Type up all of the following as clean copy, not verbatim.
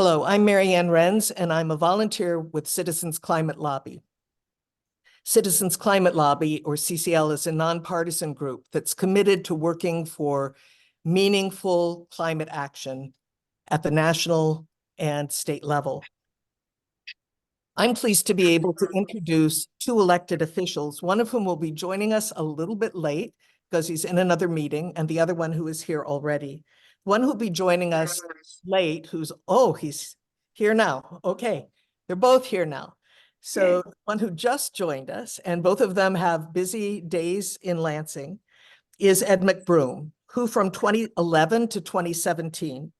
Hello, I'm Mary Ann Renz, and I'm a volunteer with Citizens Climate Lobby. Citizens Climate Lobby, or CCL, is a nonpartisan group that's committed to working for meaningful climate action at the national and state level. I'm pleased to be able to introduce two elected officials, one of whom will be joining us a little bit late because he's in another meeting, and the other one who is here already. One who'll be joining us late, he's here now. Okay, they're both here now. So one who just joined us, and both of them have busy days in Lansing, is Ed McBroom, who from 2011 to 2017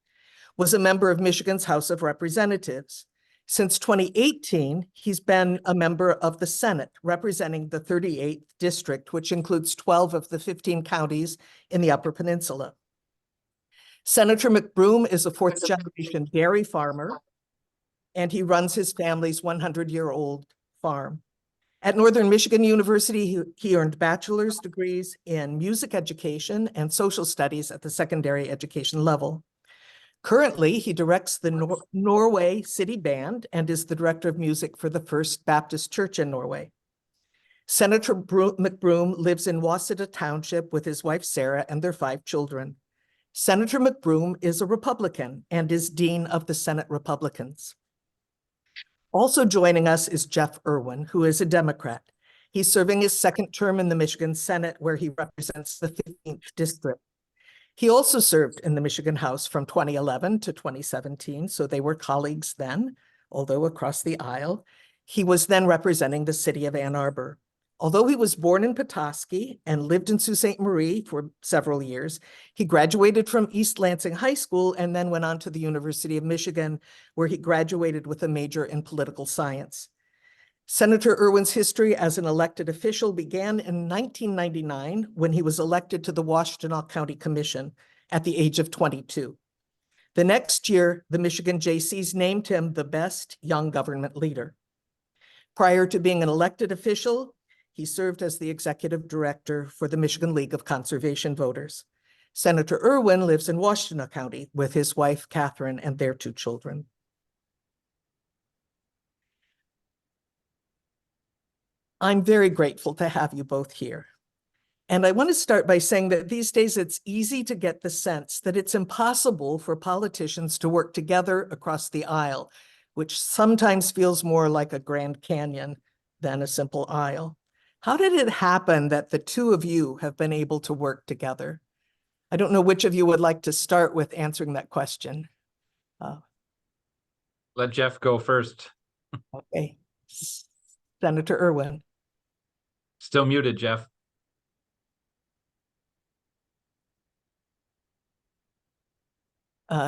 was a member of Michigan's House of Representatives. Since 2018, he's been a member of the Senate, representing the 38th district, which includes 12 of the 15 counties in the Upper Peninsula. Senator McBroom is a fourth-generation dairy farmer, and he runs his family's 100-year-old farm. At Northern Michigan University, he earned bachelor's degrees in music education and social studies at the secondary education level. Currently, he directs the Norway City Band and is the director of music for the First Baptist Church in Norway. Senator McBroom lives in Waseda Township with his wife, Sarah, and their 5 children. Senator McBroom is a Republican and is Dean of the Senate Republicans. Also joining us is Jeff Irwin, who is a Democrat. He's serving his second term in the Michigan Senate, where he represents the 15th district. He also served in the Michigan House from 2011 to 2017, so they were colleagues then, although across the aisle. He was then representing the city of Ann Arbor. Although he was born in Petoskey and lived in Sault Ste. Marie for several years, he graduated from East Lansing High School and then went on to the University of Michigan, where he graduated with a major in political science. Senator Irwin's history as an elected official began in 1999 when he was elected to the Washtenaw County Commission at the age of 22. The next year, the Michigan Jaycees named him the best young government leader. Prior to being an elected official, he served as the executive director for the Michigan League of Conservation Voters. Senator Irwin lives in Washtenaw County with his wife, Catherine, and their 2 children. I'm very grateful to have you both here. And I want to start by saying that these days it's easy to get the sense that it's impossible for politicians to work together across the aisle, which sometimes feels more like a Grand Canyon than a simple aisle. How did it happen that the 2 of you have been able to work together? I don't know which of you would like to start with answering that question. Let Jeff go first. Okay. Senator Irwin. Still muted, Jeff.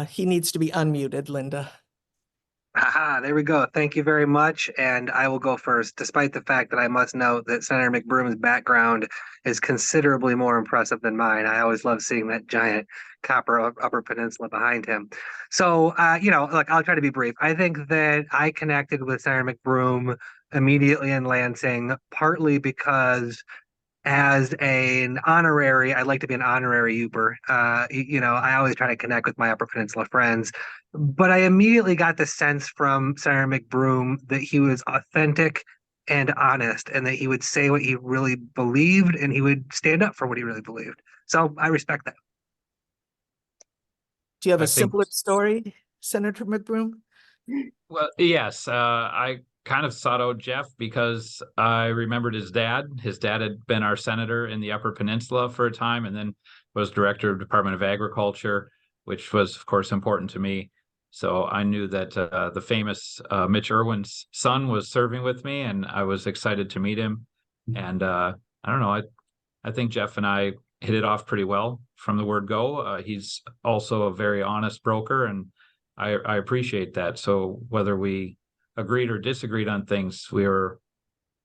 He needs to be unmuted, Linda. Aha, there we go. Thank you very much. And I will go first, despite the fact that I must note that Senator McBroom's background is considerably more impressive than mine. I always love seeing that giant copper Upper Peninsula behind him. So, I'll try to be brief. I think that I connected with Senator McBroom immediately in Lansing, partly because as an honorary, I'd like to be an honorary Uper. I always try to connect with my Upper Peninsula friends, but I immediately got the sense from Senator McBroom that he was authentic and honest, and that he would say what he really believed, and he would stand up for what he really believed. So I respect that. Do you have a similar story, Senator McBroom? Well, yes, I kind of sought out Jeff because I remembered his dad. His dad had been our senator in the Upper Peninsula for a time, and then was director of Department of Agriculture, which was, of course, important to me. So I knew that the famous Mitch Irwin's son was serving with me, and I was excited to meet him. And I don't know, I think Jeff and I hit it off pretty well from the word go. He's also a very honest broker, and I appreciate that. So whether we agreed or disagreed on things,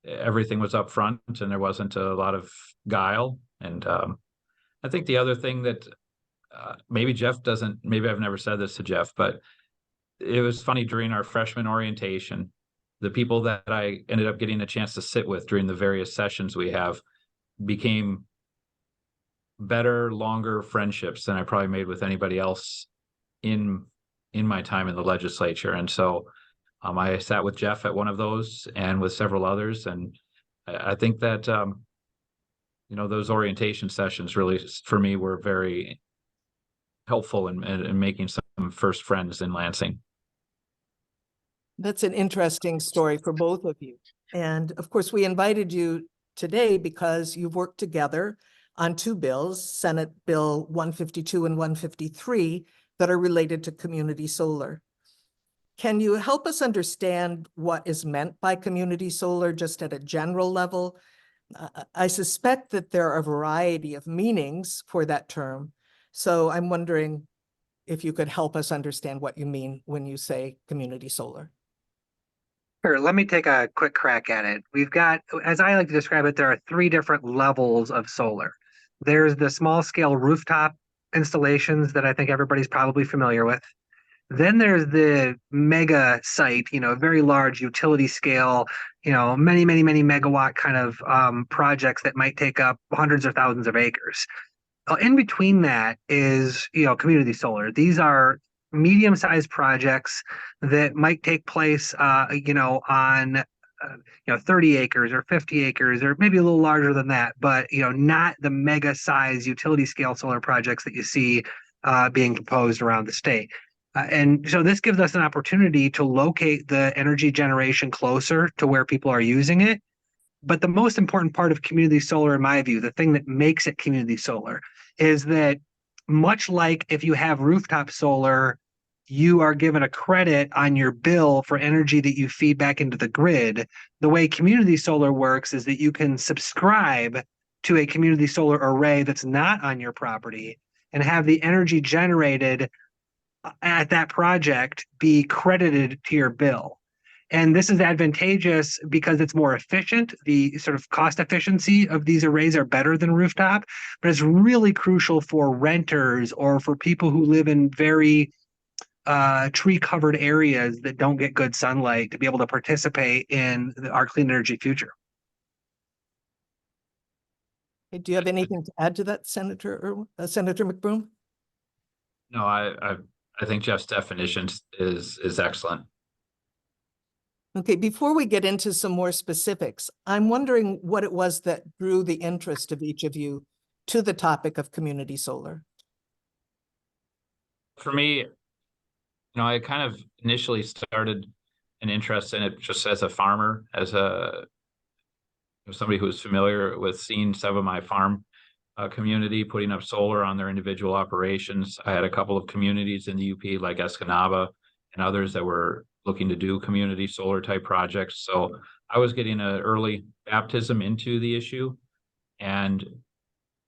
everything was up front, and there wasn't a lot of guile. And I think the other thing that maybe I've never said this to Jeff, but it was funny during our freshman orientation, the people that I ended up getting a chance to sit with during the various sessions we have became better, longer friendships than I probably made with anybody else in in my time in the legislature. And so I sat with Jeff at one of those and with several others. And I think that, those orientation sessions really, for me, were very helpful in making some first friends in Lansing. That's an interesting story for both of you. And of course, we invited you today because you've worked together on two bills, Senate Bill 152 and 153, that are related to community solar. Can you help us understand what is meant by community solar just at a general level? I suspect that there are a variety of meanings for that term. So I'm wondering if you could help us understand what you mean when you say community solar. Sure, let me take a quick crack at it. We've got, as I like to describe it, there are three different levels of solar. There's the small scale rooftop installations that I think everybody's probably familiar with. Then there's the mega site, very large utility scale, many, many, many megawatt kind of projects that might take up hundreds or thousands of acres. In between that is, community solar. These are medium-sized projects that might take place, on 30 acres or 50 acres or maybe a little larger than that, but not the mega size utility scale solar projects that you see being proposed around the state. And so this gives us an opportunity to locate the energy generation closer to where people are using it. But the most important part of community solar, in my view, the thing that makes it community solar, is that much like if you have rooftop solar, you are given a credit on your bill for energy that you feed back into the grid. The way community solar works is that you can subscribe to a community solar array that's not on your property and have the energy generated at that project be credited to your bill. And this is advantageous because it's more efficient. The sort of cost efficiency of these arrays are better than rooftop, but it's really crucial for renters or for people who live in very tree-covered areas that don't get good sunlight to be able to participate in our clean energy future. Do you have anything to add to that, Senator McBroom? No, I think Jeff's definition is excellent. Okay, before we get into some more specifics, I'm wondering what it was that drew the interest of each of you to the topic of community solar. For me, I kind of initially started an interest in it just as a farmer, as somebody who was familiar with seeing some of my farm community putting up solar on their individual operations. I had a couple of communities in the UP like Escanaba and others that were looking to do community solar type projects. So I was getting an early baptism into the issue. And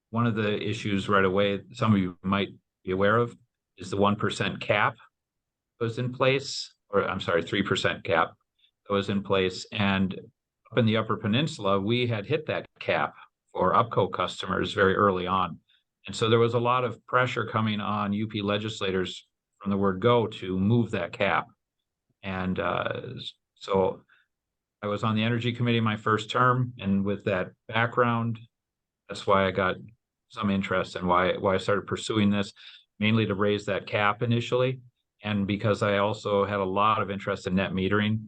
one of the issues right away, some of you might be aware of, is the 1% cap that was in place, or I'm sorry, 3% cap that was in place. And up in the Upper Peninsula, we had hit that cap for UPCO customers very early on. And so there was a lot of pressure coming on UP legislators from the word go to move that cap. And so I was on the Energy Committee my first term, and with that background, that's why I got some interest and why I started pursuing this, mainly to raise that cap initially. And because I also had a lot of interest in net metering,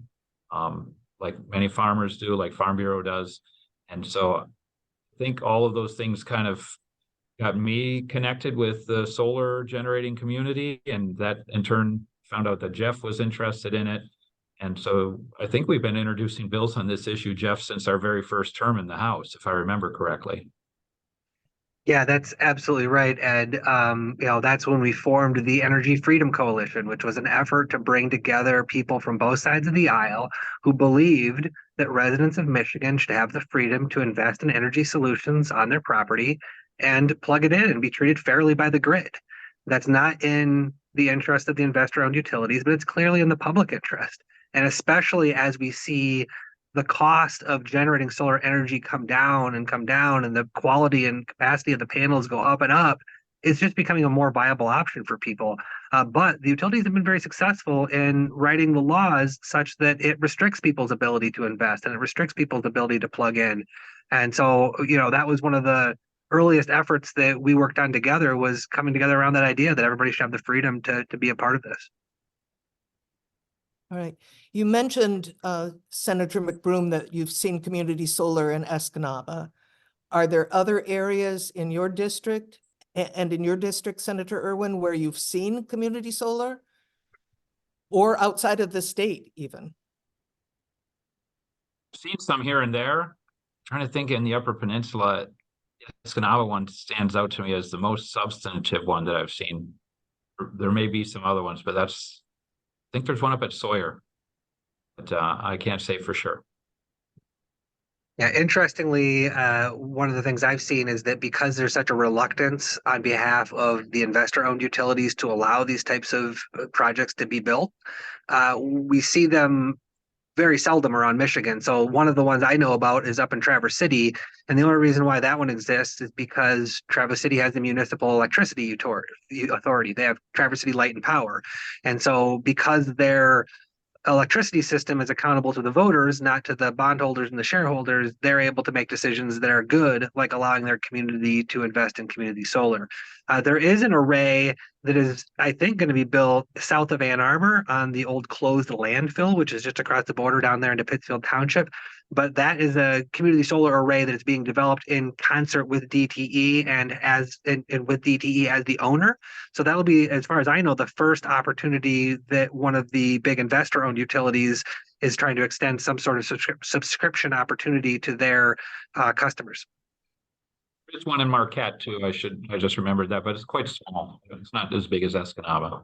like many farmers do, like Farm Bureau does. And so I think all of those things kind of got me connected with the solar generating community, and that in turn found out that Jeff was interested in it. And so I think we've been introducing bills on this issue, Jeff, since our very first term in the House, if I remember correctly. Yeah, that's absolutely right, Ed. That's when we formed the Energy Freedom Coalition, which was an effort to bring together people from both sides of the aisle who believed that residents of Michigan should have the freedom to invest in energy solutions on their property and plug it in and be treated fairly by the grid. That's not in the interest of the investor-owned utilities, but it's clearly in the public interest. And especially as we see the cost of generating solar energy come down, and the quality and capacity of the panels go up and up, it's just becoming a more viable option for people. But the utilities have been very successful in writing the laws such that it restricts people's ability to invest and it restricts people's ability to plug in. And so, that was one of the earliest efforts that we worked on together, was coming together around that idea that everybody should have the freedom to be a part of this. All right. You mentioned, Senator McBroom, that you've seen community solar in Escanaba. Are there other areas in your district and in your district, Senator Irwin, where you've seen community solar? Or outside of the state even? Seen some here and there. Trying to think in the Upper Peninsula, Escanaba one stands out to me as the most substantive one that I've seen. There may be some other ones, but I think there's one up at Sawyer, but I can't say for sure. Yeah, interestingly, one of the things I've seen is that because there's such a reluctance on behalf of the investor-owned utilities to allow these types of projects to be built, we see them very seldom around Michigan. So one of the ones I know about is up in Traverse City, and the only reason why that one exists is because Traverse City has the municipal electricity authority. They have Traverse City Light and Power, and so because their electricity system is accountable to the voters, not to the bondholders and the shareholders, they're able to make decisions that are good, like allowing their community to invest in community solar. There is an array that is, I think, going to be built south of Ann Arbor on the old closed landfill, which is just across the border down there into Pittsfield Township. But that is a community solar array that is being developed in concert with DTE and with DTE as the owner. So that will be, as far as I know, the first opportunity that one of the big investor-owned utilities is trying to extend some sort of subscription opportunity to their customers. There's one in Marquette too. I just remembered that, but it's quite small. It's not as big as Escanaba.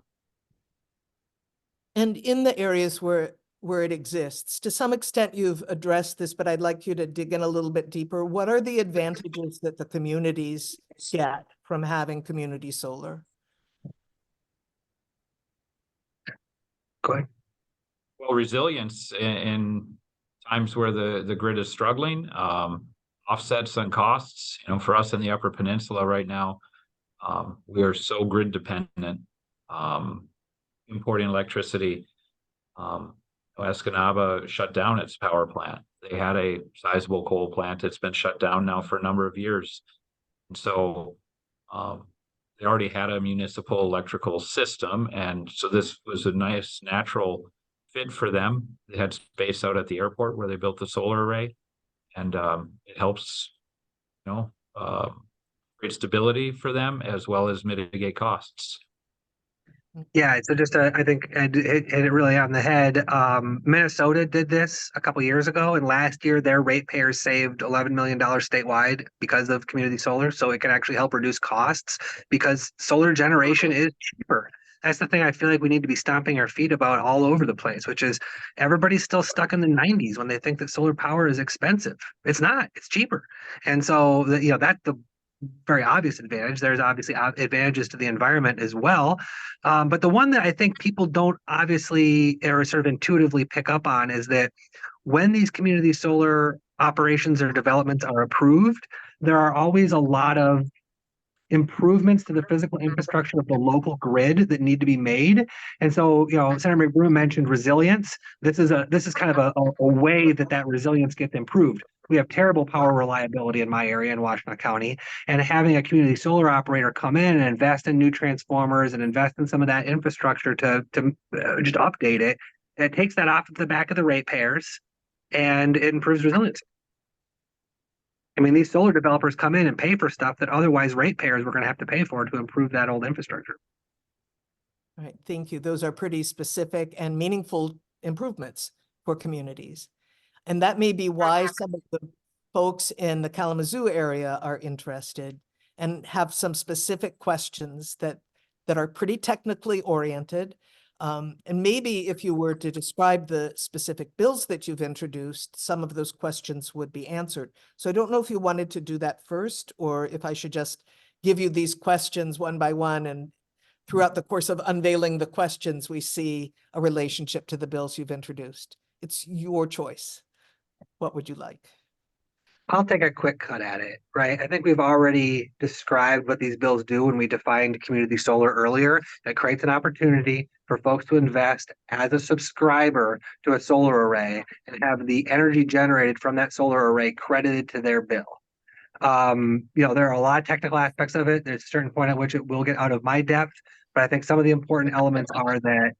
And in the areas where it exists, to some extent you've addressed this, but I'd like you to dig in a little bit deeper. What are the advantages that the communities get from having community solar? Go ahead. Well, resilience in times where the grid is struggling, offsets on costs. You know, for us in the Upper Peninsula right now, we are so grid dependent, importing electricity. Escanaba shut down its power plant. They had a sizable coal plant. It's been shut down now for a number of years. And so they already had a municipal electrical system. And so this was a nice natural fit for them. They had space out at the airport where they built the solar array. And it helps, create stability for them as well as mitigate costs. Yeah, so just I think Ed hit it really on the head. Minnesota did this a couple years ago, and last year their ratepayers saved $11 million statewide because of community solar. So it can actually help reduce costs because solar generation is cheaper. That's the thing I feel like we need to be stomping our feet about all over the place, which is everybody's still stuck in the 90s when they think that solar power is expensive. It's not, it's cheaper. And so, that's the very obvious advantage. There's obviously advantages to the environment as well. But the one that I think people don't obviously or sort of intuitively pick up on is that when these community solar operations or developments are approved, there are always a lot of improvements to the physical infrastructure of the local grid that need to be made. And so, Senator McBroom mentioned resilience. This is kind of a way that resilience gets improved. We have terrible power reliability in my area in Washington County, and having a community solar operator come in and invest in new transformers and invest in some of that infrastructure to just update it, it takes that off the back of the ratepayers and it improves resilience. I mean, these solar developers come in and pay for stuff that otherwise ratepayers were going to have to pay for to improve that old infrastructure. All right, thank you. Those are pretty specific and meaningful improvements for communities. And that may be why some of the folks in the Kalamazoo area are interested and have some specific questions that are pretty technically oriented. And maybe if you were to describe the specific bills that you've introduced, some of those questions would be answered. So I don't know if you wanted to do that first, or if I should just give you these questions one by one, and throughout the course of unveiling the questions, we see a relationship to the bills you've introduced. It's your choice. What would you like? I'll take a quick cut at it, right? I think we've already described what these bills do when we defined community solar earlier. It creates an opportunity for folks to invest as a subscriber to a solar array and have the energy generated from that solar array credited to their bill. There are a lot of technical aspects of it. There's a certain point at which it will get out of my depth, but I think some of the important elements are that,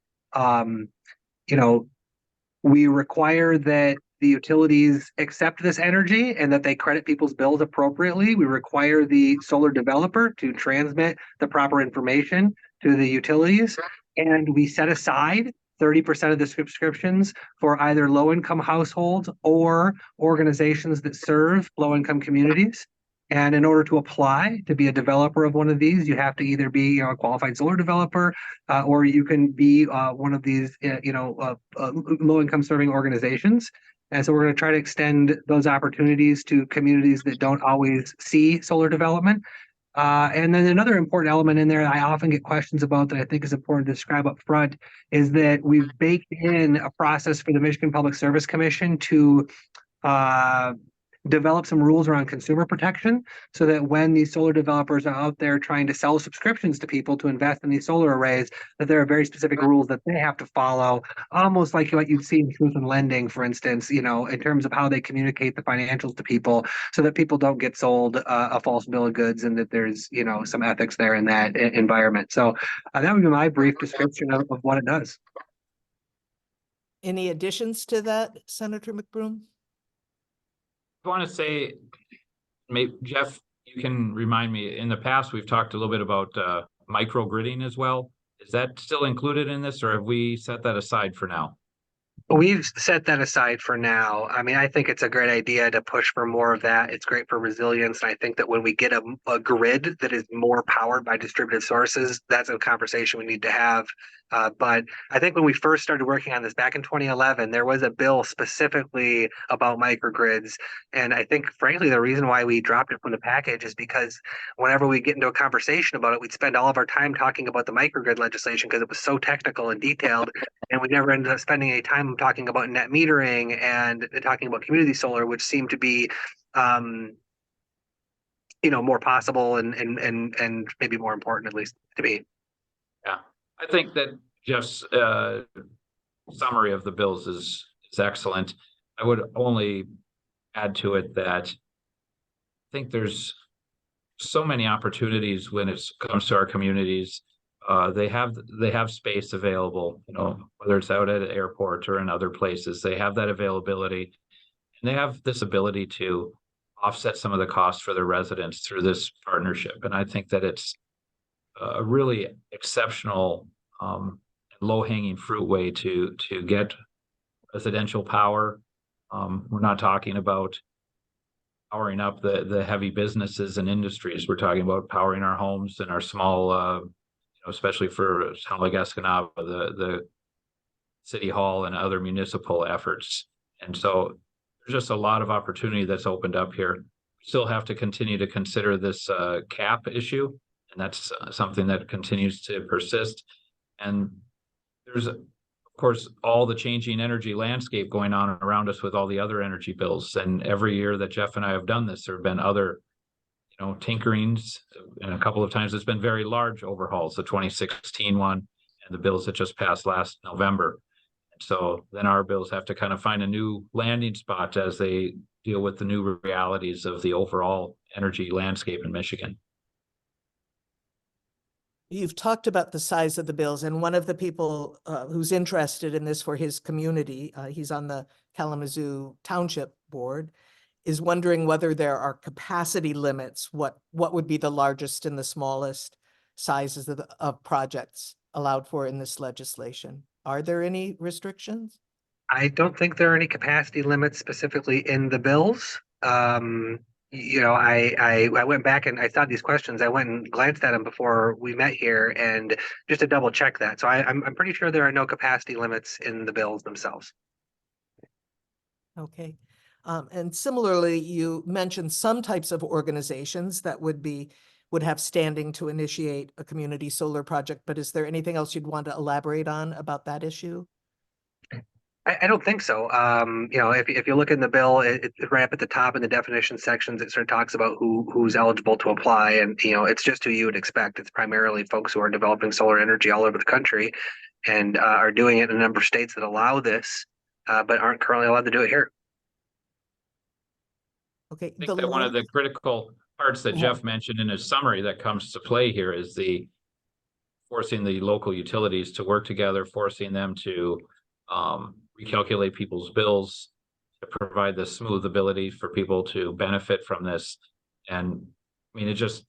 We require that the utilities accept this energy and that they credit people's bills appropriately. We require the solar developer to transmit the proper information to the utilities. And we set aside 30% of the subscriptions for either low-income households or organizations that serve low-income communities. And in order to apply to be a developer of one of these, you have to either be, a qualified solar developer, or you can be one of these, low-income serving organizations. And so we're going to try to extend those opportunities to communities that don't always see solar development. And then another important element in there that I often get questions about that I think is important to describe up front is that we've baked in a process for the Michigan Public Service Commission to develop some rules around consumer protection so that when these solar developers are out there trying to sell subscriptions to people to invest in these solar arrays, that there are very specific rules that they have to follow, almost like what you'd see in truth in lending, for instance, in terms of how they communicate the financials to people so that people don't get sold a false bill of goods and that there's, some ethics there in that environment. So that would be my brief description of what it does. Any additions to that, Senator McBroom? I want to say, maybe Jeff, you can remind me, in the past, we've talked a little bit about microgridding as well. Is that still included in this, or have we set that aside for now? We've set that aside for now. I mean, I think it's a great idea to push for more of that. It's great for resilience. And I think that when we get a grid that is more powered by distributed sources, that's a conversation we need to have. But I think when we first started working on this back in 2011, there was a bill specifically about microgrids. And I think, frankly, the reason why we dropped it from the package is because whenever we get into a conversation about it, we'd spend all of our time talking about the microgrid legislation because it was so technical and detailed. And we never ended up spending any time talking about net metering and talking about community solar, which seemed to be more possible and maybe more important, at least to me. Yeah, I think that Jeff's summary of the bills is excellent. I would only add to it that I think there's so many opportunities when it comes to our communities. They have space available, whether it's out at an airport or in other places. They have that availability, and they have this ability to offset some of the costs for their residents through this partnership. And I think that it's a really exceptional, low-hanging fruit way to get residential power. We're not talking about powering up the heavy businesses and industries. We're talking about powering our homes and our small, especially for a town like Escanaba, the city hall and other municipal efforts. And so there's just a lot of opportunity that's opened up here. We still have to continue to consider this cap issue, and that's something that continues to persist. And there's, of course, all the changing energy landscape going on around us with all the other energy bills. And every year that Jeff and I have done this, there have been other tinkerings, and a couple of times it's been very large overhauls, the 2016 one and the bills that just passed last November. And so then our bills have to kind of find a new landing spot as they deal with the new realities of the overall energy landscape in Michigan. You've talked about the size of the bills, and one of the people who's interested in this for his community, he's on the Kalamazoo Township Board, is wondering whether there are capacity limits, what would be the largest and the smallest sizes of projects allowed for in this legislation. Are there any restrictions? I don't think there are any capacity limits specifically in the bills. I went back and I saw these questions. I went and glanced at them before we met here, and just to double check that. So I'm pretty sure there are no capacity limits in the bills themselves. Okay. And similarly, you mentioned some types of organizations that would have standing to initiate a community solar project, but is there anything else you'd want to elaborate on about that issue? I don't think so. If you look in the bill, it's right up at the top in the definition sections. It sort of talks about who's eligible to apply, and it's just who you would expect. It's primarily folks who are developing solar energy all over the country, and are doing it in a number of states that allow this, but aren't currently allowed to do it here. Okay. I think that one of the critical parts that Jeff mentioned in his summary that comes to play here is the forcing the local utilities to work together, forcing them to recalculate people's bills, to provide the smooth ability for people to benefit from this. And I mean, it just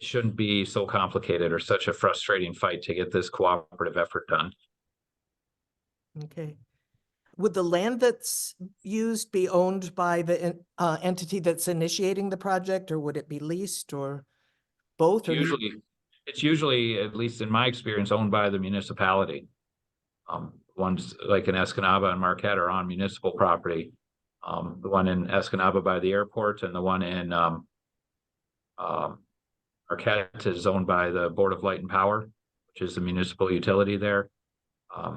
shouldn't be so complicated or such a frustrating fight to get this cooperative effort done. Okay. Would the land that's used be owned by the entity that's initiating the project, or would it be leased, or both? Or It's usually, at least in my experience, owned by the municipality. Ones like in Escanaba and Marquette are on municipal property. The one in Escanaba by the airport and the one in Marquette is owned by the Board of Light and Power, which is the municipal utility there. I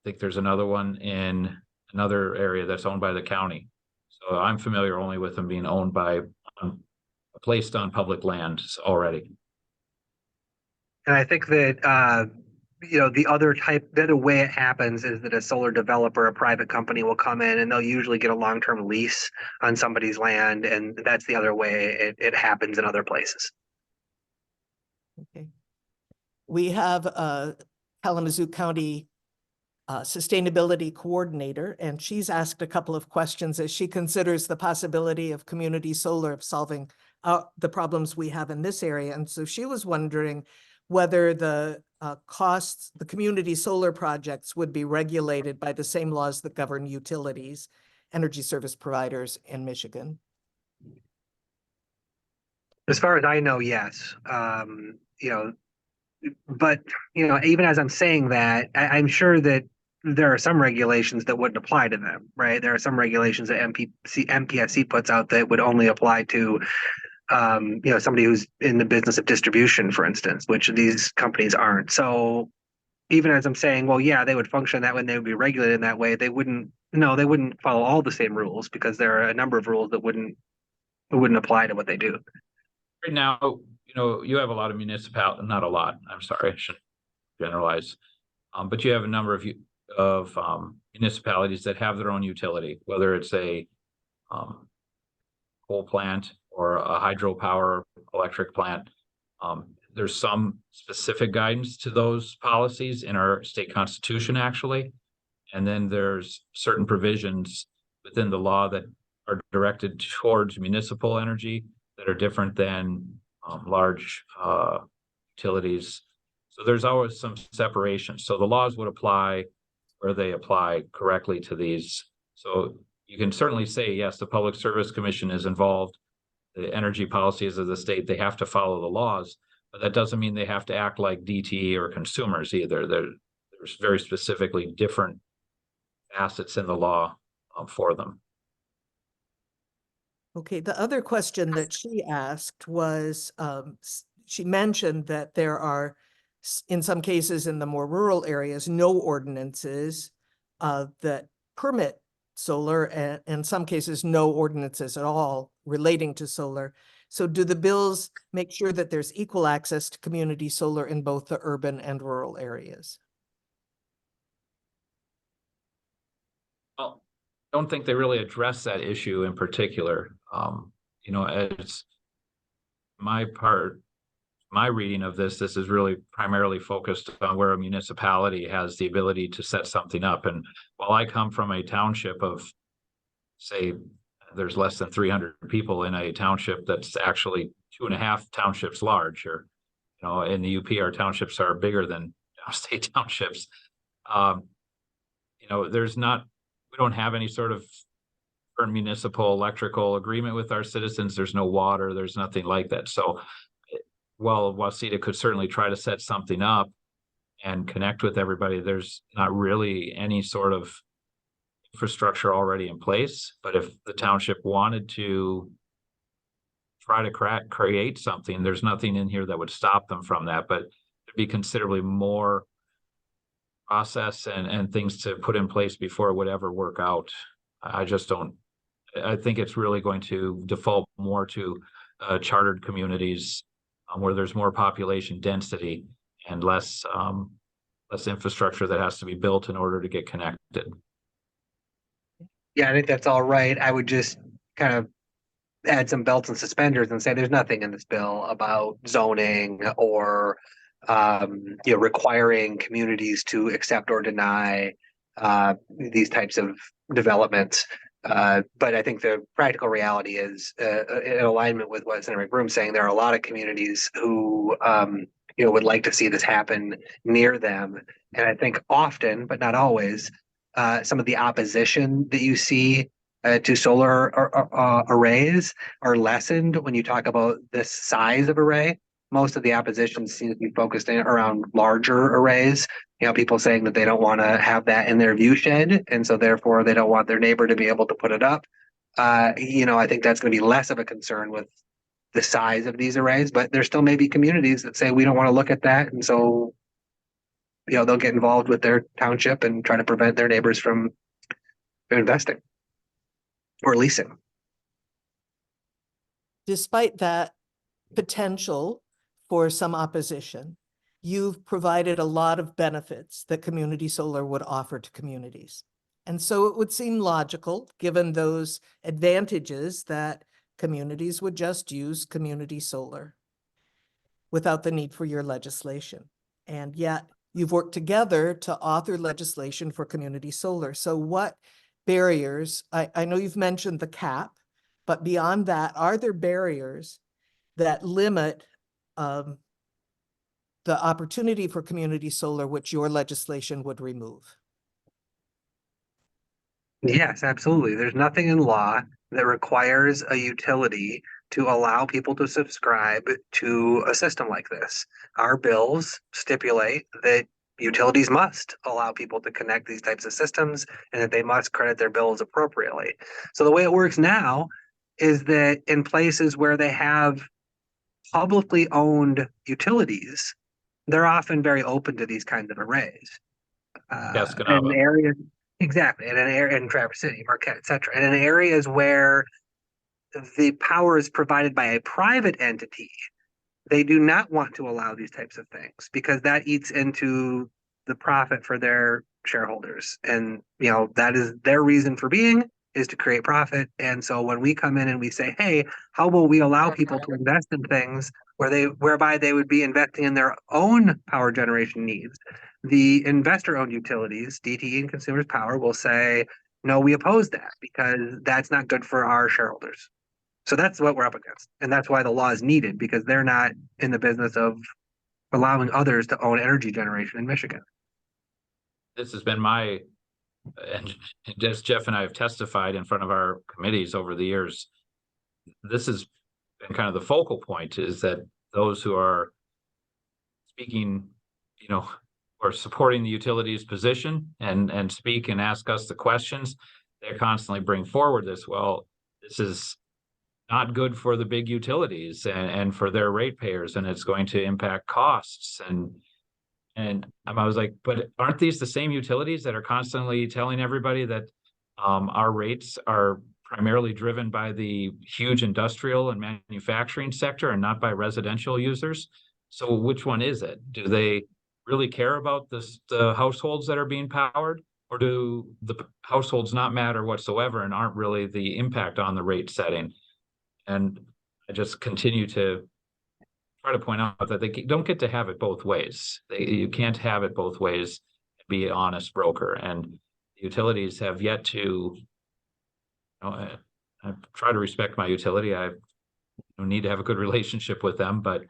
think there's another one in another area that's owned by the county. So I'm familiar only with them being owned by, placed on public land already. And I think that the other way it happens is that a solar developer, a private company, will come in and they'll usually get a long-term lease on somebody's land, and that's the other way it happens in other places. Okay. We have a Kalamazoo County sustainability coordinator, and she's asked a couple of questions as she considers the possibility of community solar of solving the problems we have in this area. And so she was wondering whether the costs, the community solar projects would be regulated by the same laws that govern utilities, energy service providers in Michigan. As far as I know, yes. But even as I'm saying that, I'm sure that there are some regulations that wouldn't apply to them, right? There are some regulations that MPSC puts out that would only apply to somebody who's in the business of distribution, for instance, which these companies aren't. So even as I'm saying, well, yeah, they would function that way and they would be regulated in that way, they wouldn't follow all the same rules, because there are a number of rules that wouldn't apply to what they do. Right now, you have a lot of not a lot, I'm sorry, I shouldn't generalize. But you have a number of municipalities that have their own utility, whether it's a coal plant or a hydropower electric plant. There's some specific guidance to those policies in our state constitution, actually. And then there's certain provisions within the law that are directed towards municipal energy that are different than large utilities. So there's always some separation. So the laws would apply where they apply correctly to these. So you can certainly say, yes, the Public Service Commission is involved. The energy policies of the state, they have to follow the laws, but that doesn't mean they have to act like DTE or consumers either. There's very specifically different assets in the law for them. Okay, the other question that she asked was, she mentioned that there are, in some cases in the more rural areas, no ordinances that permit solar, and in some cases, no ordinances at all relating to solar. So do the bills make sure that there's equal access to community solar in both the urban and rural areas? Well, I don't think they really address that issue in particular. As my reading of this is really primarily focused on where a municipality has the ability to set something up. And while I come from a township of, say, there's less than 300 people in a township that's actually 2.5 townships large, or, in the UP, our townships are bigger than state townships. We don't have any sort of municipal electrical agreement with our citizens. There's no water, there's nothing like that. So while Waseda could certainly try to set something up and connect with everybody, there's not really any sort of infrastructure already in place. But if the township wanted to try to create something, there's nothing in here that would stop them from that. But there'd be considerably more process and things to put in place before it would ever work out. I think it's really going to default more to chartered communities where there's more population density and less infrastructure that has to be built in order to get connected. Yeah, I think that's all right. I would just kind of add some belts and suspenders and say there's nothing in this bill about zoning or requiring communities to accept or deny these types of developments. But I think the practical reality is, in alignment with what Senator McBroom's saying, there are a lot of communities who would like to see this happen near them. And I think often, but not always, some of the opposition that you see to solar arrays are lessened when you talk about this size of array. Most of the opposition seems to be focused around larger arrays. People saying that they don't want to have that in their view shed, and so therefore they don't want their neighbor to be able to put it up. I think that's going to be less of a concern with the size of these arrays, but there still may be communities that say we don't want to look at that, and so they'll get involved with their township and try to prevent their neighbors from investing or leasing. Despite that potential for some opposition, you've provided a lot of benefits that community solar would offer to communities. And so it would seem logical, given those advantages, that communities would just use community solar without the need for your legislation. And yet you've worked together to author legislation for community solar. So what barriers, I know you've mentioned the cap, but beyond that, are there barriers that limit the opportunity for community solar, which your legislation would remove? Yes, absolutely. There's nothing in law that requires a utility to allow people to subscribe to a system like this. Our bills stipulate that utilities must allow people to connect these types of systems and that they must credit their bills appropriately. So the way it works now is that in places where they have publicly owned utilities, they're often very open to these kinds of arrays. In areas, exactly, in Traverse City, Marquette, etc. And in areas where the power is provided by a private entity, they do not want to allow these types of things because that eats into the profit for their shareholders. And that is their reason for being, is to create profit. And so when we come in and we say, hey, how will we allow people to invest in things whereby they would be investing in their own power generation needs, the investor-owned utilities, DTE and Consumers Power, will say, no, we oppose that because that's not good for our shareholders. So that's what we're up against. And that's why the law is needed, because they're not in the business of allowing others to own energy generation in Michigan. This has been and as Jeff and I have testified in front of our committees over the years, this has been kind of the focal point, is that those who are speaking, or supporting the utilities position and speak and ask us the questions, they constantly bring forward this, well, this is not good for the big utilities and for their ratepayers, and it's going to impact costs. And I was like, but aren't these the same utilities that are constantly telling everybody that our rates are primarily driven by the huge industrial and manufacturing sector and not by residential users? So which one is it? Do they really care about the households that are being powered, or do the households not matter whatsoever and aren't really the impact on the rate setting? And I just continue to try to point out that they don't get to have it both ways. You can't have it both ways and be an honest broker. And utilities have yet to, I try to respect my utility. I need to have a good relationship with them, but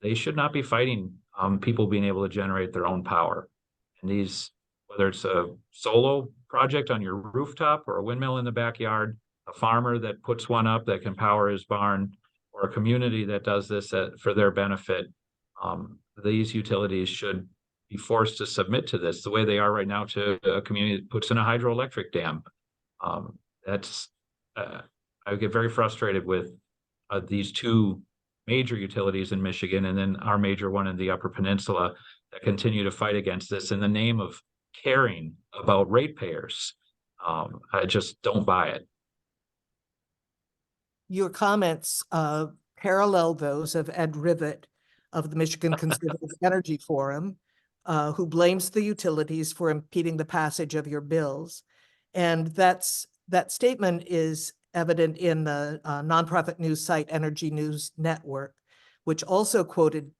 they should not be fighting people being able to generate their own power. And these, whether it's a solo project on your rooftop or a windmill in the backyard, a farmer that puts one up that can power his barn, or a community that does this for their benefit, these utilities should be forced to submit to this the way they are right now to a community that puts in a hydroelectric dam. I get very frustrated with these two major utilities in Michigan and then our major one in the Upper Peninsula that continue to fight against this in the name of caring about ratepayers. I just don't buy it. Your comments parallel those of Ed Rivet of the Michigan Conservative Energy Forum, who blames the utilities for impeding the passage of your bills. And that statement is evident in the nonprofit news site Energy News Network, which also quoted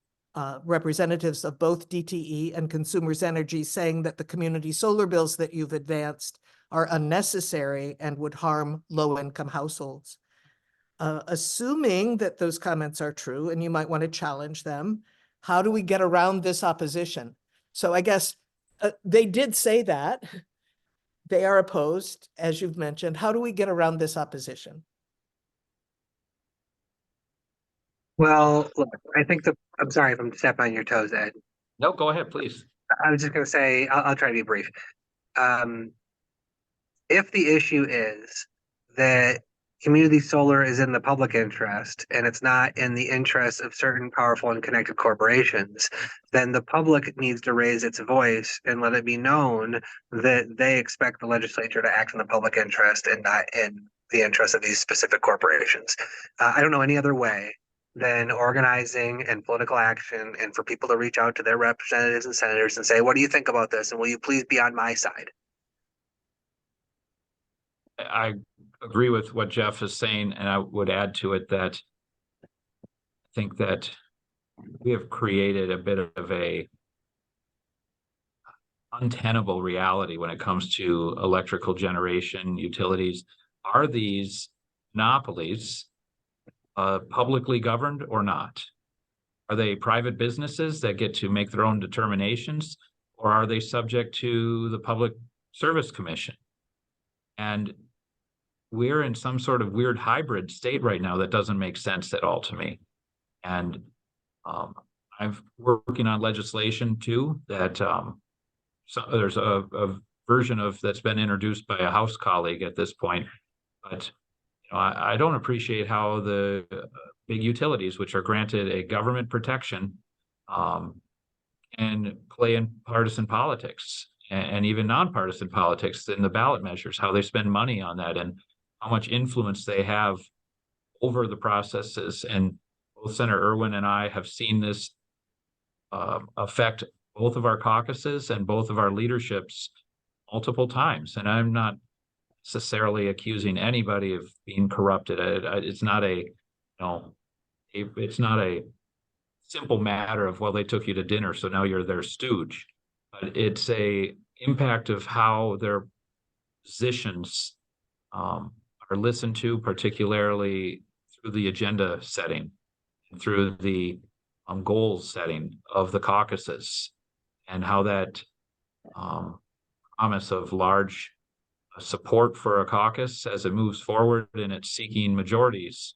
representatives of both DTE and Consumers Energy saying that the community solar bills that you've advanced are unnecessary and would harm low-income households. Assuming that those comments are true, and you might want to challenge them, how do we get around this opposition? So I guess they did say that. They are opposed, as you've mentioned. How do we get around this opposition? Well, look, I think I'm sorry if I'm stepping on your toes, Ed. No, go ahead, please. I was just going to say, I'll try to be brief. If the issue is that community solar is in the public interest and it's not in the interest of certain powerful and connected corporations, then the public needs to raise its voice and let it be known that they expect the legislature to act in the public interest and not in the interest of these specific corporations. I don't know any other way than organizing and political action and for people to reach out to their representatives and senators and say, what do you think about this? And will you please be on my side? I agree with what Jeff is saying, and I would add to it that I think that we have created a bit of a untenable reality when it comes to electrical generation utilities. Are these monopolies publicly governed or not? Are they private businesses that get to make their own determinations, or are they subject to the Public Service Commission? And we're in some sort of weird hybrid state right now that doesn't make sense at all to me. And I'm working on legislation too that so there's a version of that's been introduced by a House colleague at this point. But I don't appreciate how the big utilities, which are granted a government protection, and play in partisan politics and even nonpartisan politics in the ballot measures, how they spend money on that and how much influence they have over the processes. And both Senator Irwin and I have seen this affect both of our caucuses and both of our leaderships multiple times. And I'm not necessarily accusing anybody of being corrupted. It's not it's not a simple matter of, well, they took you to dinner, so now you're their stooge. But it's a impact of how their positions are listened to, particularly through the agenda setting, through the goals setting of the caucuses, and how that promise of large support for a caucus as it moves forward and it's seeking majorities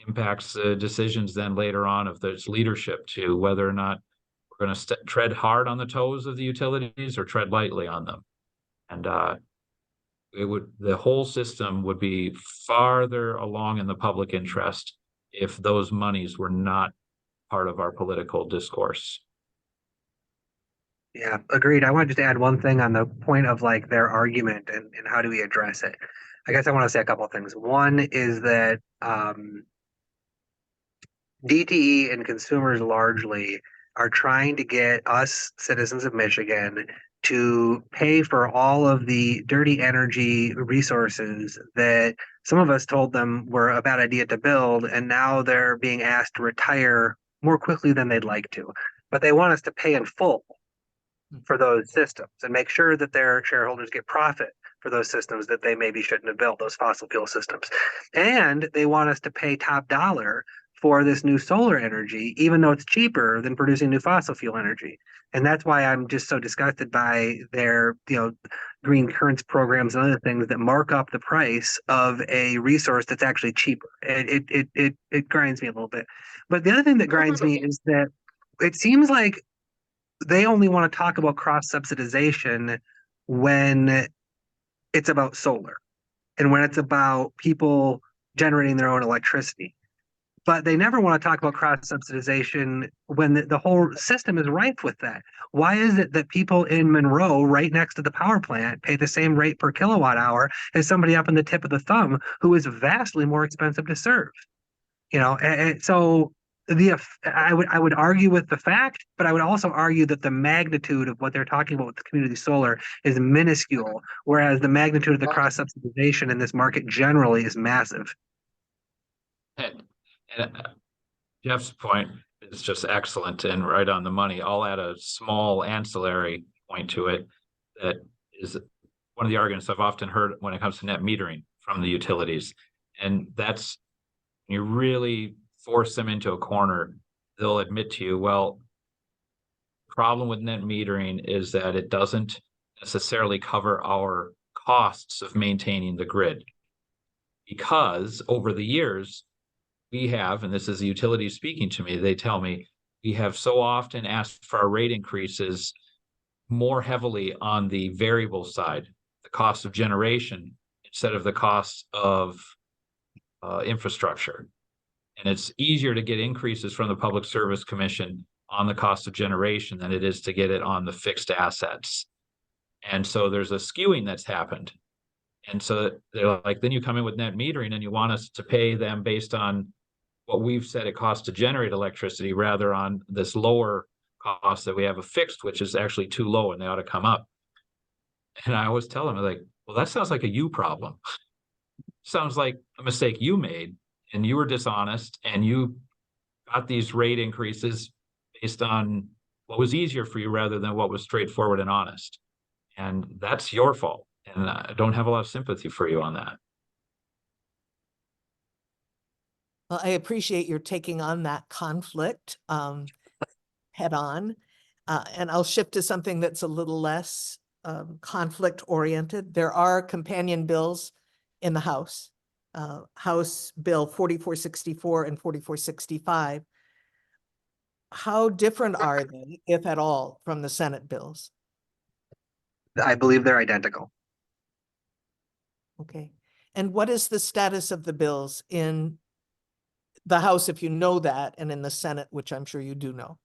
impacts the decisions then later on of this leadership to whether or not we're going to tread hard on the toes of the utilities or tread lightly on them. And the whole system would be farther along in the public interest if those monies were not part of our political discourse. Yeah, agreed. I want to just add one thing on the point of like their argument and how do we address it. I guess I want to say a couple of things. One is that DTE and consumers largely are trying to get us citizens of Michigan to pay for all of the dirty energy resources that some of us told them were a bad idea to build, and now they're being asked to retire more quickly than they'd like to. But they want us to pay in full for those systems and make sure that their shareholders get profit for those systems that they maybe shouldn't have built, those fossil fuel systems. And they want us to pay top dollar for this new solar energy, even though it's cheaper than producing new fossil fuel energy. And that's why I'm just so disgusted by their, green currents programs and other things that mark up the price of a resource that's actually cheaper. It grinds me a little bit. But the other thing that grinds me is that it seems like they only want to talk about cross subsidization when it's about solar and when it's about people generating their own electricity. But they never want to talk about cross subsidization when the whole system is rife with that. Why is it that people in Monroe, right next to the power plant, pay the same rate per kilowatt hour as somebody up in the tip of the thumb who is vastly more expensive to serve? And so I would argue with the fact, but I would also argue that the magnitude of what they're talking about with the community solar is minuscule, whereas the magnitude of the cross subsidization in this market generally is massive. And Jeff's point, is just excellent and right on the money. I'll add a small ancillary point to it that is one of the arguments I've often heard when it comes to net metering from the utilities. And that's, you really force them into a corner, they'll admit to you, well, the problem with net metering is that it doesn't necessarily cover our costs of maintaining the grid. Because over the years, we have, and this is the utility speaking to me, they tell me, we have so often asked for our rate increases more heavily on the variable side, the cost of generation, instead of the cost of infrastructure. And it's easier to get increases from the Public Service Commission on the cost of generation than it is to get it on the fixed assets. And so there's a skewing that's happened. And so they're like, then you come in with net metering and you want us to pay them based on what we've said it costs to generate electricity rather on this lower cost that we have a fixed, which is actually too low and they ought to come up. And I always tell them, like, well, that sounds like a you problem. Sounds like a mistake you made and you were dishonest and you got these rate increases based on what was easier for you rather than what was straightforward and honest. And that's your fault. And I don't have a lot of sympathy for you on that. Well, I appreciate your taking on that conflict head on. And I'll shift to something that's a little less conflict oriented. There are companion bills in the House, House Bill 4464 and 4465. How different are they, if at all, from the Senate bills? I believe they're identical. Okay. And what is the status of the bills in the House, if you know that, and in the Senate, which I'm sure you do know?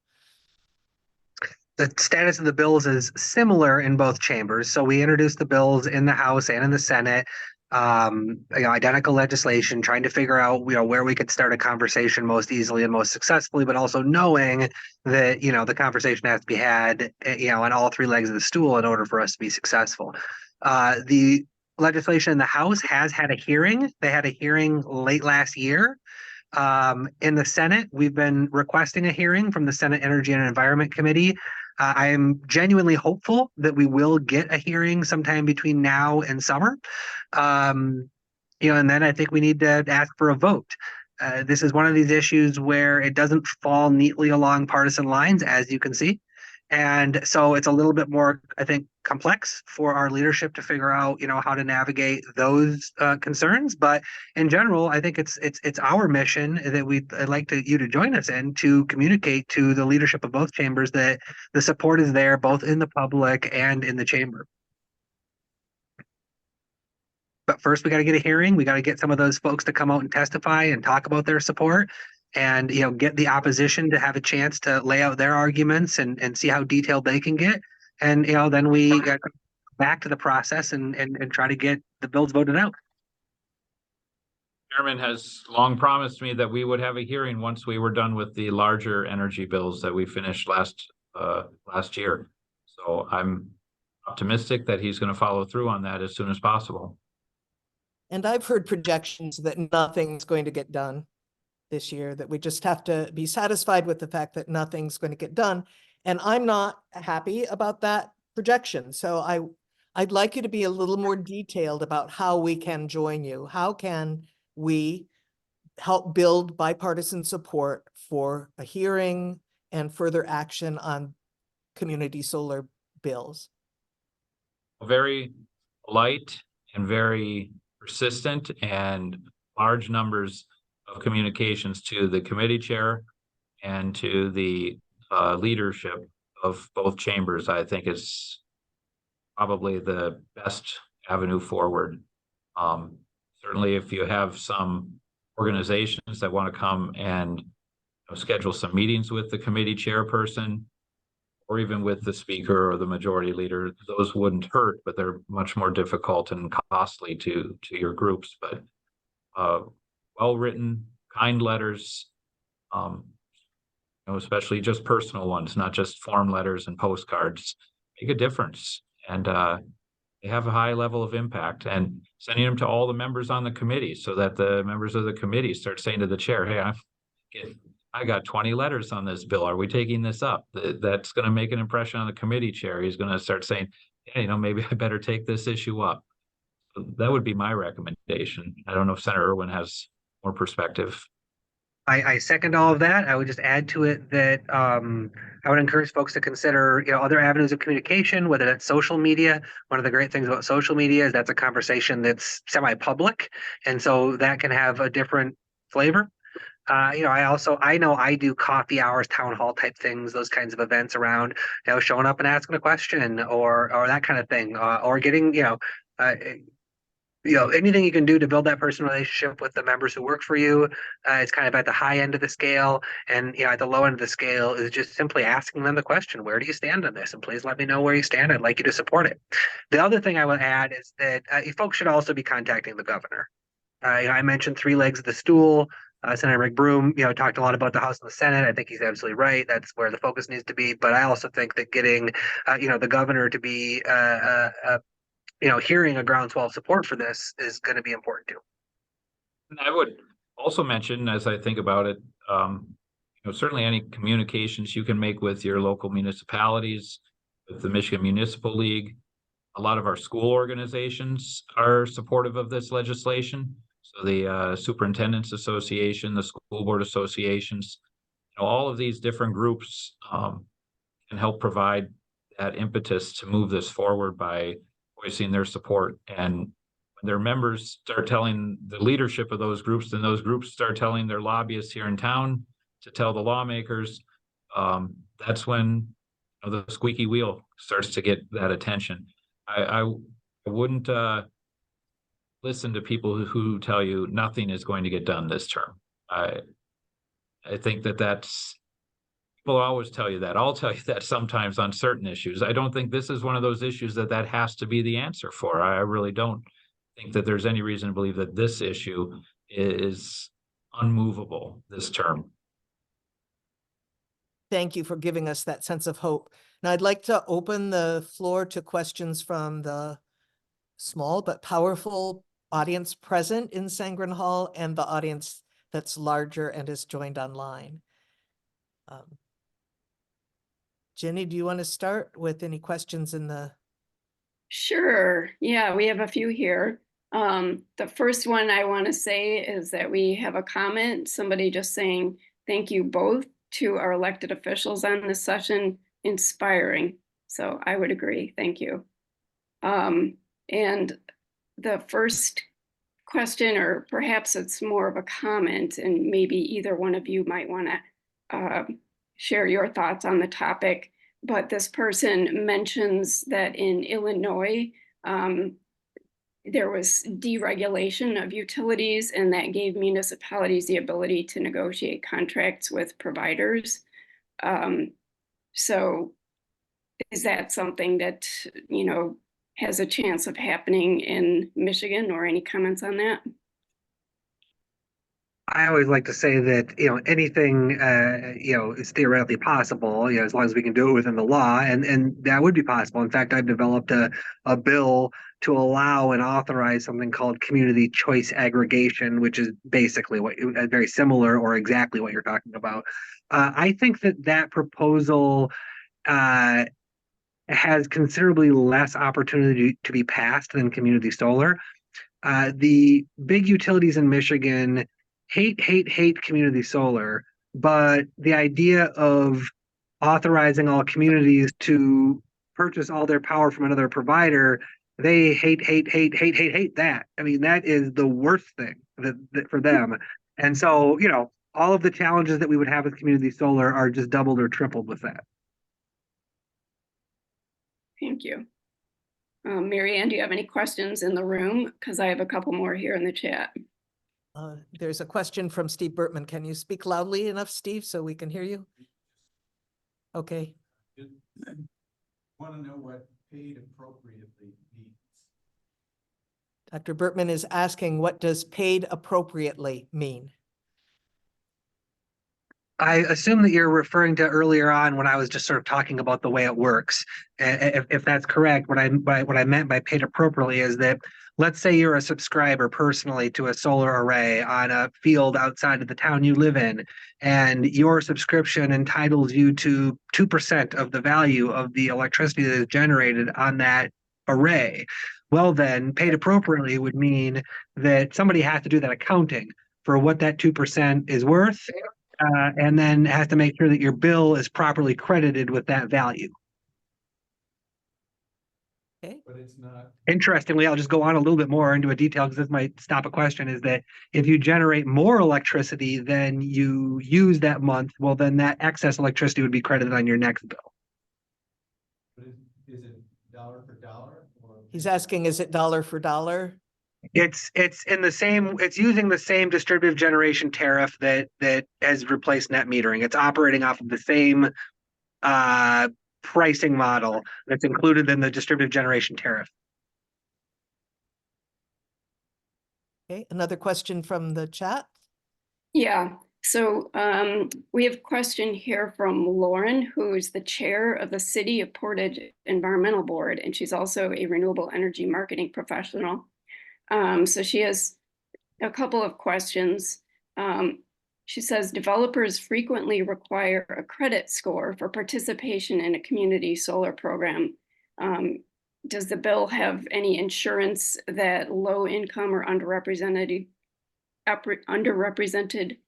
The status of the bills is similar in both chambers. So we introduced the bills in the House and in the Senate, identical legislation, trying to figure out, where we could start a conversation most easily and most successfully, but also knowing that, the conversation has to be had, on all three legs of the stool in order for us to be successful. The legislation in the House has had a hearing. They had a hearing late last year. In the Senate, we've been requesting a hearing from the Senate Energy and Environment Committee. I am genuinely hopeful that we will get a hearing sometime between now and summer. And then I think we need to ask for a vote. This is one of these issues where it doesn't fall neatly along partisan lines, as you can see. And so it's a little bit more, I think, complex for our leadership to figure out, how to navigate those concerns. But in general, I think it's our mission that I'd like you to join us in to communicate to the leadership of both chambers that the support is there, both in the public and in the chamber. But first, we got to get a hearing. We got to get some of those folks to come out and testify and talk about their support. And get the opposition to have a chance to lay out their arguments and see how detailed they can get. And then we go back to the process and try to get the bills voted out. Chairman has long promised me that we would have a hearing once we were done with the larger energy bills that we finished last year. So I'm optimistic that he's going to follow through on that as soon as possible. And I've heard projections that nothing's going to get done this year, that we just have to be satisfied with the fact that nothing's going to get done. And I'm not happy about that projection. So I'd like you to be a little more detailed about how we can join you. How can we help build bipartisan support for a hearing and further action on community solar bills? Very light and very persistent and large numbers of communications to the committee chair and to the leadership of both chambers, I think is probably the best avenue forward. Certainly, if you have some organizations that want to come and schedule some meetings with the committee chairperson or even with the speaker or the majority leader, those wouldn't hurt, but they're much more difficult and costly to your groups. But well-written, kind letters, especially just personal ones, not just form letters and postcards, make a difference. And they have a high level of impact, and sending them to all the members on the committee so that the members of the committee start saying to the chair, hey, I got 20 letters on this bill. Are we taking this up? That's going to make an impression on the committee chair. He's going to start saying, yeah, maybe I better take this issue up. So that would be my recommendation. I don't know if Senator Irwin has more perspective. I second all of that. I would just add to it that I would encourage folks to consider, other avenues of communication, whether that's social media. One of the great things about social media is that's a conversation that's semi-public, and so that can have a different flavor. I know I do coffee hours, town hall type things, those kinds of events around, showing up and asking a question or that kind of thing, or getting, anything you can do to build that personal relationship with the members who work for you. It's kind of at the high end of the scale, and at the low end of the scale is just simply asking them the question, where do you stand on this? And please let me know where you stand. I'd like you to support it. The other thing I would add is that folks should also be contacting the governor. I mentioned three legs of the stool. Senator McBroom, talked a lot about the House and the Senate. I think he's absolutely right. That's where the focus needs to be. But I also think that getting, the governor to be hearing a groundswell of support for this is going to be important too. And I would also mention, as I think about it, certainly any communications you can make with your local municipalities, with the Michigan Municipal League. A lot of our school organizations are supportive of this legislation. So the Superintendent's Association, the School Board Associations, all of these different groups can help provide that impetus to move this forward by voicing their support. And when their members start telling the leadership of those groups, then those groups start telling their lobbyists here in town to tell the lawmakers. That's when the squeaky wheel starts to get that attention. I wouldn't listen to people who tell you nothing is going to get done this term. I think that's people always tell you that. I'll tell you that sometimes on certain issues. I don't think this is one of those issues that has to be the answer for. I really don't think that there's any reason to believe that this issue is unmovable this term. Thank you for giving us that sense of hope. Now I'd like to open the floor to questions from the small but powerful audience present in Sangren Hall and the audience that's larger and is joined online. Jenny, do you want to start with any questions in the? Sure. Yeah, we have a few here. The first one I want to say is that we have a comment, somebody just saying, thank you both to our elected officials on this session, inspiring. So I would agree, thank you. And the first question, or perhaps it's more of a comment, and maybe either one of you might want to share your thoughts on the topic, but this person mentions that in Illinois, there was deregulation of utilities, and that gave municipalities the ability to negotiate contracts with providers. So is that something that, has a chance of happening in Michigan, or any comments on that? I always like to say that, anything, is theoretically possible, as long as we can do it within the law, and that would be possible. In fact, I've developed a bill to allow and authorize something called community choice aggregation, which is basically very similar or exactly what you're talking about. I think that proposal has considerably less opportunity to be passed than community solar. The big utilities in Michigan hate community solar, but the idea of authorizing all communities to purchase all their power from another provider, they hate that. I mean, that is the worst thing that for them. And so, all of the challenges that we would have with community solar are just doubled or tripled with that. Thank you. Mary Ann, do you have any questions in the room? Because I have a couple more here in the chat. There's a question from Steve Bertman. Can you speak loudly enough, Steve, so we can hear you? Okay. Want to know what paid appropriately means. Dr. Bertman is asking, what does paid appropriately mean? I assume that you're referring to earlier on when I was just sort of talking about the way it works. If that's correct, what I meant by paid appropriately is that let's say you're a subscriber personally to a solar array on a field outside of the town you live in, and your subscription entitles you to 2% of the value of the electricity that is generated on that array. Well, then paid appropriately would mean that somebody has to do that accounting for what that 2% is worth, and then has to make sure that your bill is properly credited with that value. Okay, But it's not, Interestingly, I'll just go on a little bit more into a detail because this might stop a question, is that if you generate more electricity than you use that month, well, then that excess electricity would be credited on your next bill. but is it dollar for dollar? Or he's asking, is it dollar for dollar? It's using the same distributive generation tariff that has replaced net metering. It's operating off of the same pricing model that's included in the distributive generation tariff. Okay, another question from the chat. Yeah, so we have a question here from Lauren, who is the chair of the City of Portage Environmental Board, and she's also a renewable energy marketing professional. So she has a couple of questions. She says developers frequently require a credit score for participation in a community solar program. Does the bill have any insurance that low income or underrepresented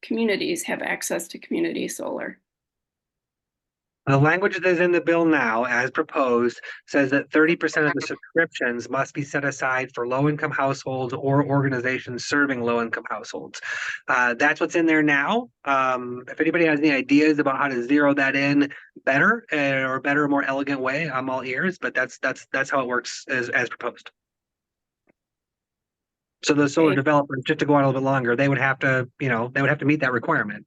communities have access to community solar? The language that is in the bill now, as proposed, says that 30% of the subscriptions must be set aside for low-income households or organizations serving low-income households. That's what's in there now. If anybody has any ideas about how to zero that in better, or a better, more elegant way, I'm all ears. But that's how it works as proposed. So the solar Okay. developers, just to go on a little bit longer, they would have to, meet that requirement.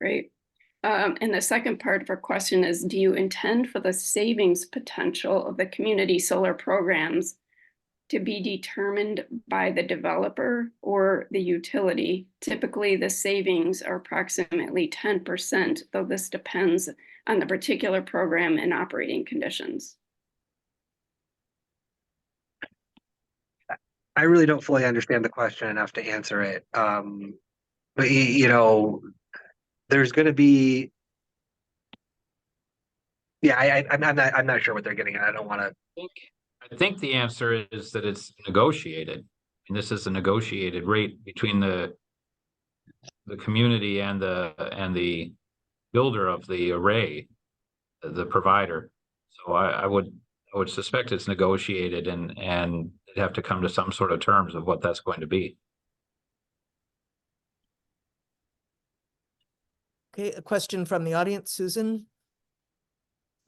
Great. And the second part of her question is, do you intend for the savings potential of the community solar programs to be determined by the developer or the utility? Typically, the savings are approximately 10%, though this depends on the particular program and operating conditions. I really don't fully understand the question enough to answer it. But there's going to be, I'm not sure what they're getting at. I don't want to. I think the answer is that it's negotiated. And this is a negotiated rate between the community and the builder of the array, the provider. So I would suspect it's negotiated, and they'd have to come to some sort of terms of what that's going to be. Okay, a question from the audience, Susan.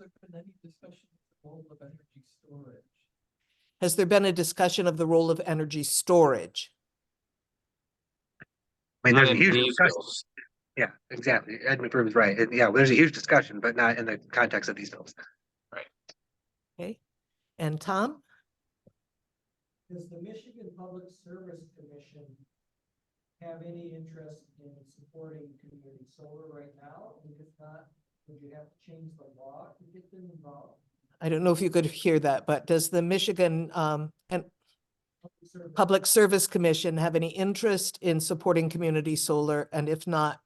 has there been any discussion of the role of energy storage? Has there been a discussion of the role of energy storage? I mean, Not there's a in huge these discussion. bills. Yeah, exactly. Ed McBroom is right. There's a huge discussion, but not in the context of these bills. Okay, and Tom? Does the Michigan Public Service Commission have any interest in supporting community solar right now? And if not, would you have to change the law to get them involved? I don't know if you could hear that, but does the Michigan and Public Service Commission have any interest in supporting community solar? And if not,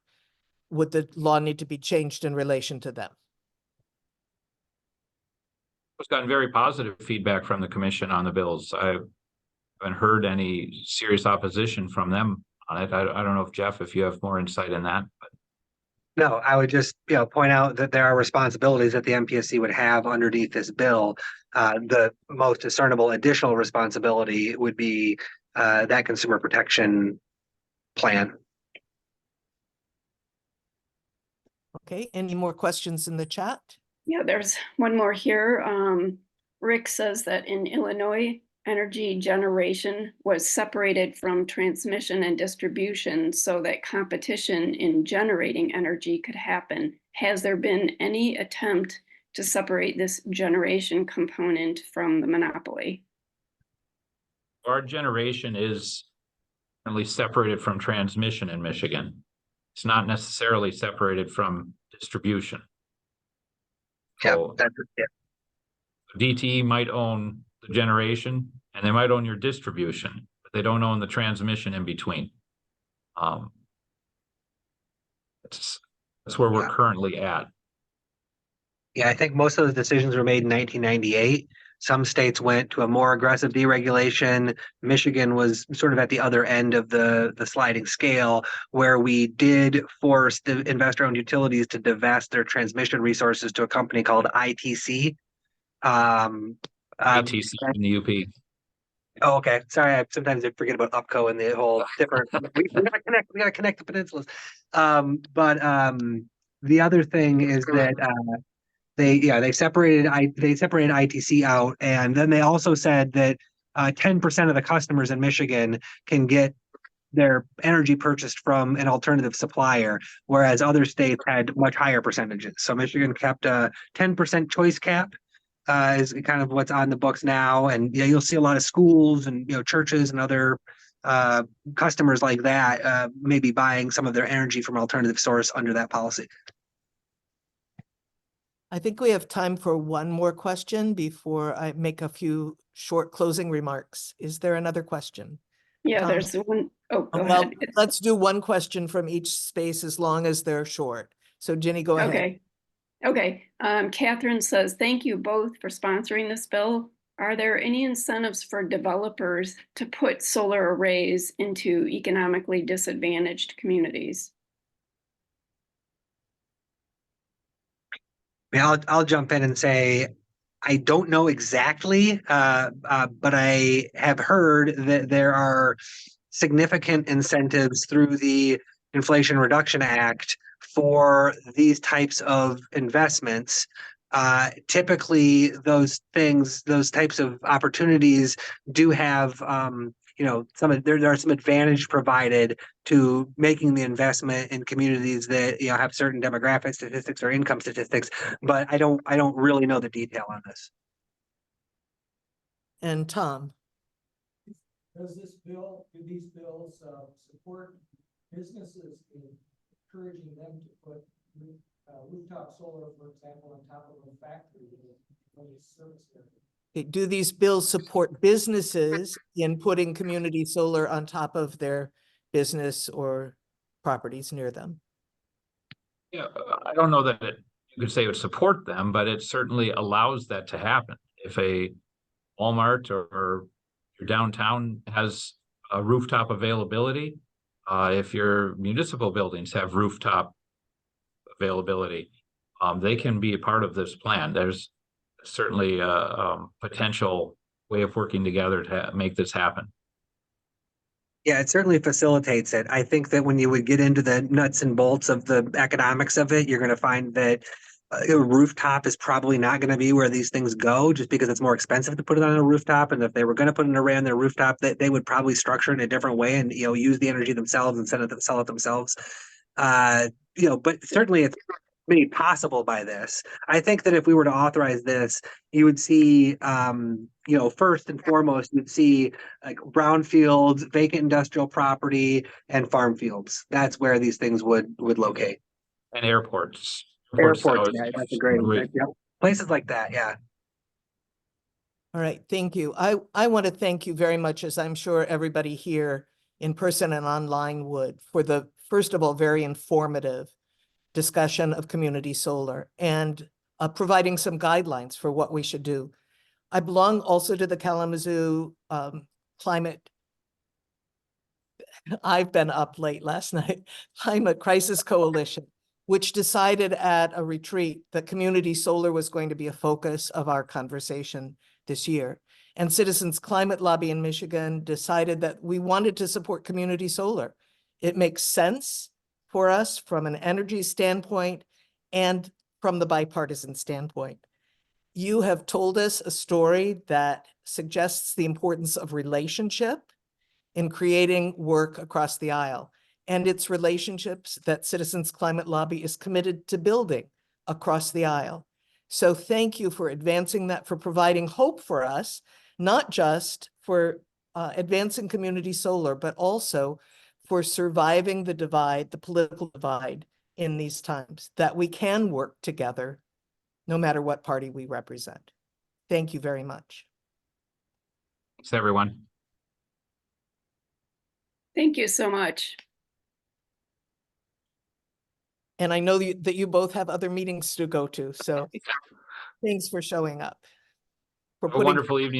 would the law need to be changed in relation to them? I've gotten very positive feedback from the commission on the bills. I haven't heard any serious opposition from them on it. I don't know if Jeff, if you have more insight in that, but No, I would just point out that there are responsibilities that the MPSC would have underneath this bill. The most discernible additional responsibility would be that consumer protection plan. Okay, any more questions in the chat? Yeah, there's one more here. Rick says that in Illinois, energy generation was separated from transmission and distribution so that competition in generating energy could happen. Has there been any attempt to separate this generation component from the monopoly? our generation is currently separated from transmission in Michigan. It's not necessarily separated from distribution. So Yeah, DTE might own the generation, and they might own your distribution, but they don't own the transmission in between. That's where we're Yeah. currently at. Yeah, I think most of those decisions were made in 1998. Some states went to a more aggressive deregulation. Michigan was sort of at the other end of the sliding scale, where we did force the investor-owned utilities to divest their transmission resources to a company called ITC. ATC in the UP. Oh, okay. Sorry, sometimes I forget about UPCO and the whole different. We gotta connect the peninsulas. The other thing is that they separated ITC out, and then they also said that 10% of the customers in Michigan can get their energy purchased from an alternative supplier, whereas other states had much higher percentages. So Michigan kept a 10% choice cap. Is kind of what's on the books now, and you'll see a lot of schools and churches and other customers like that maybe buying some of their energy from alternative source under that policy. I think we have time for one more question before I make a few short closing remarks. Is there another question? Yeah, Tom? there's one. Oh, go Well, ahead. let's do one question from each space as long as they're short. So Ginny, go ahead. Okay. Okay. Catherine says, thank you both for sponsoring this bill. Are there any incentives for developers to put solar arrays into economically disadvantaged communities? I'll jump in and say I don't know exactly, but I have heard that there are significant incentives through the Inflation Reduction Act for these types of investments. Typically, those types of opportunities do have, there are some advantage provided to making the investment in communities that have certain demographic statistics or income statistics, but I don't really know the detail on this. And Tom? Do these bills support businesses in encouraging them to put rooftop solar, for example, on top of a factory in a service area? Do these bills support businesses in putting community solar on top of their business or properties near them? Yeah, I don't know that you could say it would support them, but it certainly allows that to happen. If a Walmart or your downtown has a rooftop availability, if your municipal buildings have rooftop availability, they can be a part of this plan. There's certainly a potential way of working together to make this happen. Yeah, it certainly facilitates it. I think that when you would get into the nuts and bolts of the economics of it, you're going to find that a rooftop is probably not going to be where these things go, just because it's more expensive to put it on a rooftop. And if they were going to put an array on their rooftop, they would probably structure it in a different way and use the energy themselves and sell it themselves. But certainly it's made possible by this. I think that if we were to authorize this, you would see, first and foremost, you'd see like brownfields, vacant industrial property, and farm fields. That's where these things would locate. And airports. Airports, yeah, that's a great. Yeah. Places like that, yeah. All right, thank you. I want to thank you very much, as I'm sure everybody here in person and online would, for the, first of all, very informative discussion of community solar and providing some guidelines for what we should do. I belong also to the Kalamazoo Climate, I've been up late last night, Climate Crisis Coalition, which decided at a retreat that community solar was going to be a focus of our conversation this year. And Citizens Climate Lobby in Michigan decided that we wanted to support community solar. It makes sense for us from an energy standpoint and from the bipartisan standpoint. You have told us a story that suggests the importance of relationship in creating work across the aisle. And it's relationships that Citizens Climate Lobby is committed to building across the aisle. So thank you for advancing that, for providing hope for us, not just for advancing community solar, but also for surviving the divide, the political divide in these times, that we can work together no matter what party we represent. Thank you very much. Thanks, everyone. Thank you so much. And I know that you both have other meetings to go to, so thanks for showing up. For A putting wonderful evening.